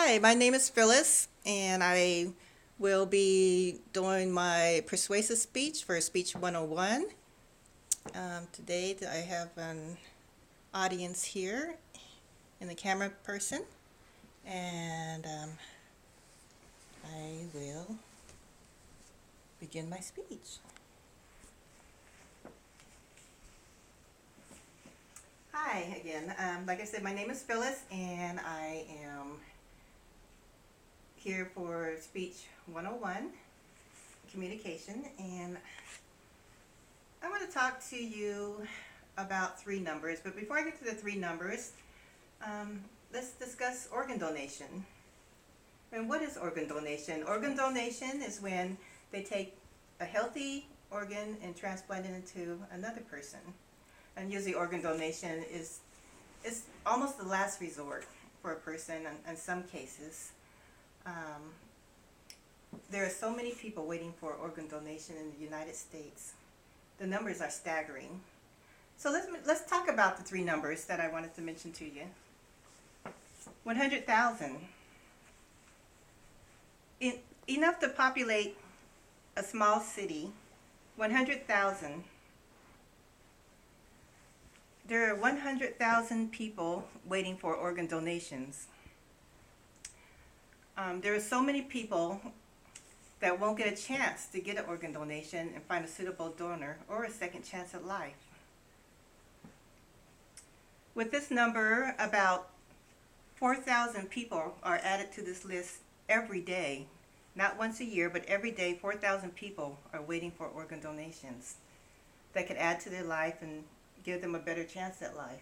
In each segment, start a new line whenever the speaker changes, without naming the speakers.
Hi, my name is Phyllis, and I will be doing my persuasive speech for Speech 101. Today I have an audience here in the camera person, and I will begin my speech. Hi again. Like I said, my name is Phyllis, and I am here for Speech 101, Communication, and I want to talk to you about three numbers. But before I get to the three numbers, let's discuss organ donation. And what is organ donation? Organ donation is when they take a healthy organ and transplant it into another person. And usually organ donation is almost the last resort for a person in some cases. There are so many people waiting for organ donation in the United States. The numbers are staggering. So let's talk about the three numbers that I wanted to mention to you. 100,000. Enough to populate a small city. 100,000. There are 100,000 people waiting for organ donations. There are so many people that won't get a chance to get an organ donation and find a suitable donor or a second chance at life. With this number, about 4,000 people are added to this list every day. Not once a year, but every day 4,000 people are waiting for organ donations that could add to their life and give them a better chance at life.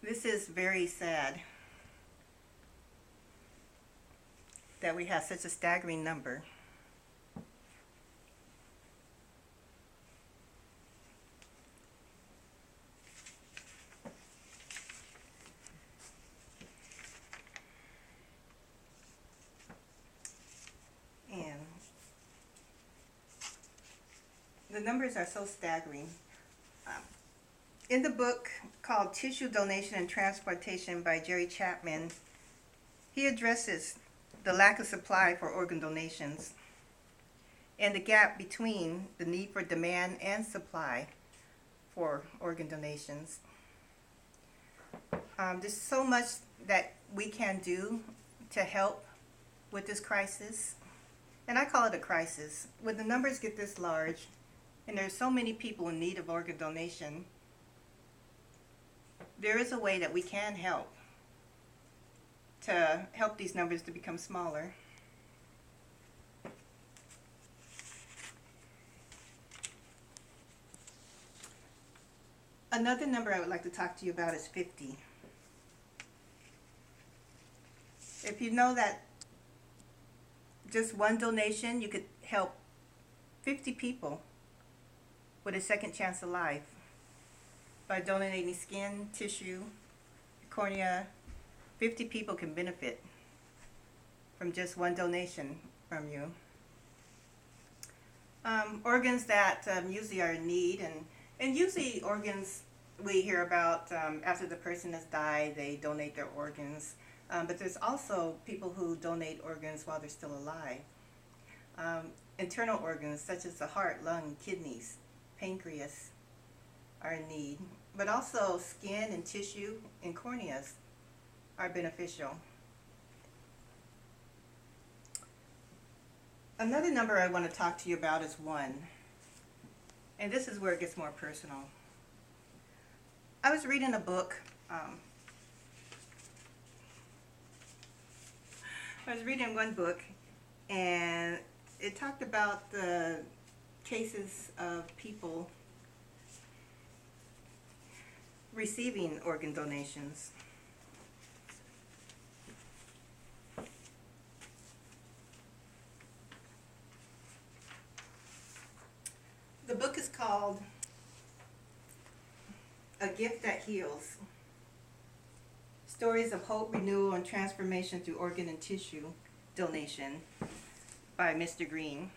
This is very sad that we have such a staggering number. And the numbers are so staggering. In the book called Tissue Donation and Transplantation by Jerry Chapman, he addresses the lack of supply for organ donations and the gap between the need for demand and supply for organ donations. There's so much that we can do to help with this crisis, and I call it a crisis. When the numbers get this large and there's so many people in need of organ donation, there is a way that we can help to help these numbers to become smaller. Another number I would like to talk to you about is 50. If you know that just one donation, you could help 50 people with a second chance of life. By donating skin, tissue, cornea, 50 people can benefit from just one donation from you. Organs that usually are in need, and usually organs we hear about after the person has died, they donate their organs. But there's also people who donate organs while they're still alive. Internal organs such as the heart, lung, kidneys, pancreas are in need, but also skin and tissue and corneas are beneficial. Another number I want to talk to you about is 1, and this is where it gets more personal. I was reading a book. I was reading one book, and it talked about the cases of people receiving organ donations. The book is called A Gift That Heals: Stories of Hope, Renewal, and Transformation Through Organ and Tissue Donation by Mr. Green.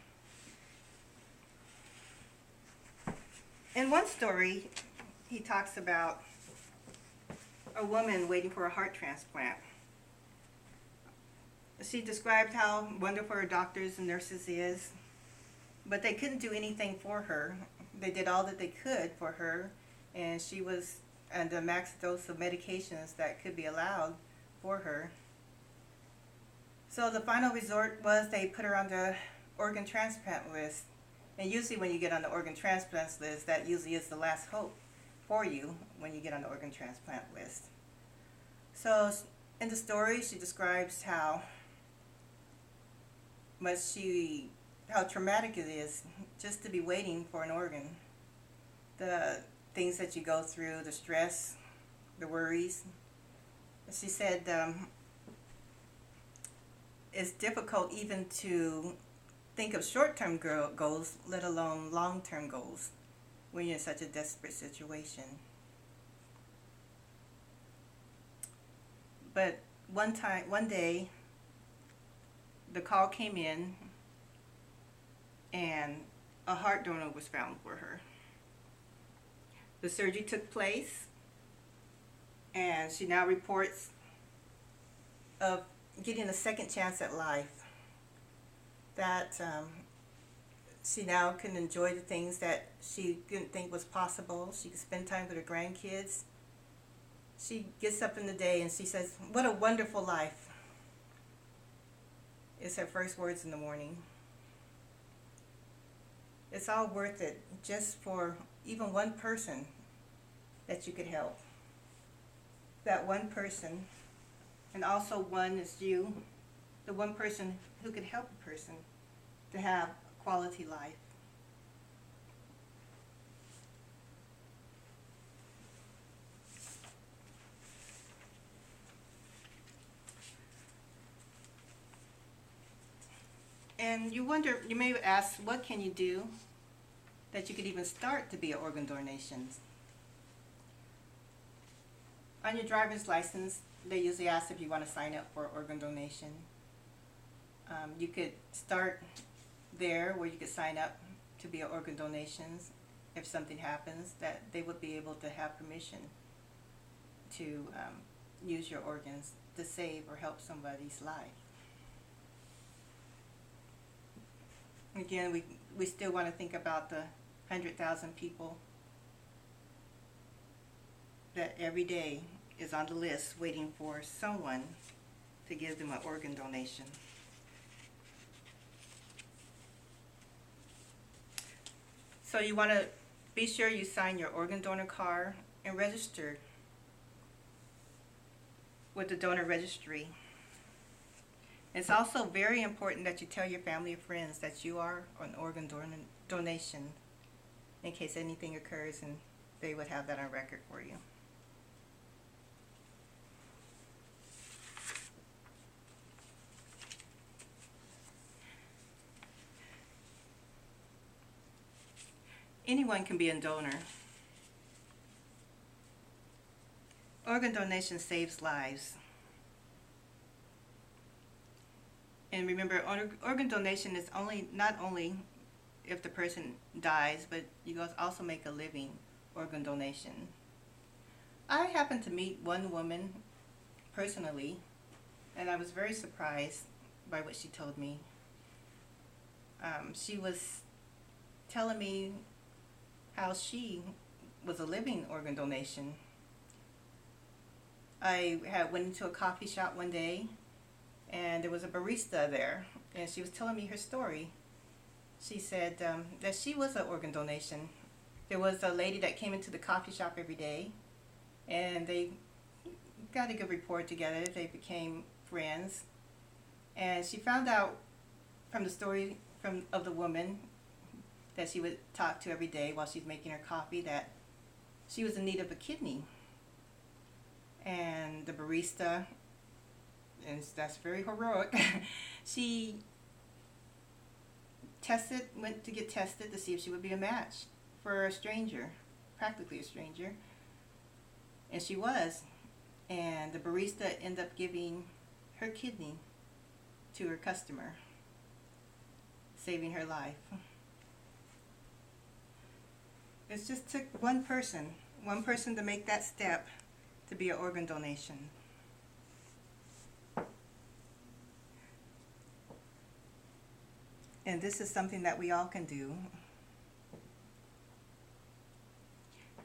In one story, he talks about a woman waiting for a heart transplant. She described how wonderful her doctors and nurses is, but they couldn't do anything for her. They did all that they could for her, and she was on the max dose of medications that could be allowed for her. So the final resort was they put her on the organ transplant list. And usually when you get on the organ transplant list, that usually is the last hope for you when you get on the organ transplant list. So in the story, she describes how traumatic it is just to be waiting for an organ. The things that you go through, the stress, the worries. She said it's difficult even to think of short-term goals, let alone long-term goals, when you're in such a desperate situation. But one day, the call came in, and a heart donor was found for her. The surgery took place, and she now reports of getting a second chance at life. That she now can enjoy the things that she didn't think was possible. She can spend time with her grandkids. She gets up in the day and she says, "What a wonderful life." It's her first words in the morning. It's all worth it just for even one person that you could help. That one person, and also one is you, the one person who could help a person to have a quality life. And you wonder, you may ask, what can you do that you could even start to be an organ donation? On your driver's license, they usually ask if you want to sign up for organ donation. You could start there where you could sign up to be an organ donations. If something happens, that they would be able to have permission to use your organs to save or help somebody's life. Again, we still want to think about the 100,000 people that every day is on the list waiting for someone to give them an organ donation. So you want to be sure you sign your organ donor card and register with the donor registry. It's also very important that you tell your family and friends that you are an organ donation in case anything occurs, and they would have that on record for you. Anyone can be a donor. Organ donation saves lives. And remember, organ donation is not only if the person dies, but you also make a living organ donation. I happened to meet one woman personally, and I was very surprised by what she told me. She was telling me how she was a living organ donation. I went into a coffee shop one day, and there was a barista there, and she was telling me her story. She said that she was an organ donation. There was a lady that came into the coffee shop every day, and they got a good rapport together. They became friends, and she found out from the story of the woman that she would talk to every day while she's making her coffee that she was in need of a kidney. And the barista, and that's very heroic, she went to get tested to see if she would be a match for a stranger, practically a stranger. And she was. And the barista ended up giving her kidney to her customer, saving her life. It just took one person to make that step to be an organ donation. And this is something that we all can do.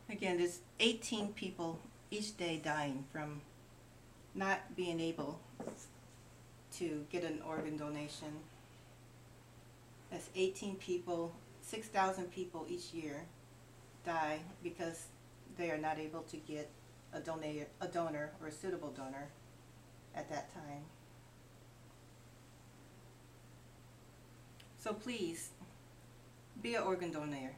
Again, there's 18 people each day dying from not being able to get an organ donation. That's 18 people, 6,000 people each year die because they are not able to get a donor or a suitable donor at that time. So please, be an organ donor.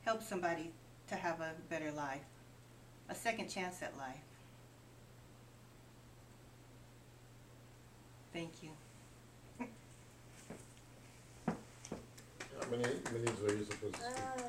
Help somebody to have a better life, a second chance at life. Thank you.
How many are you supposed to speak?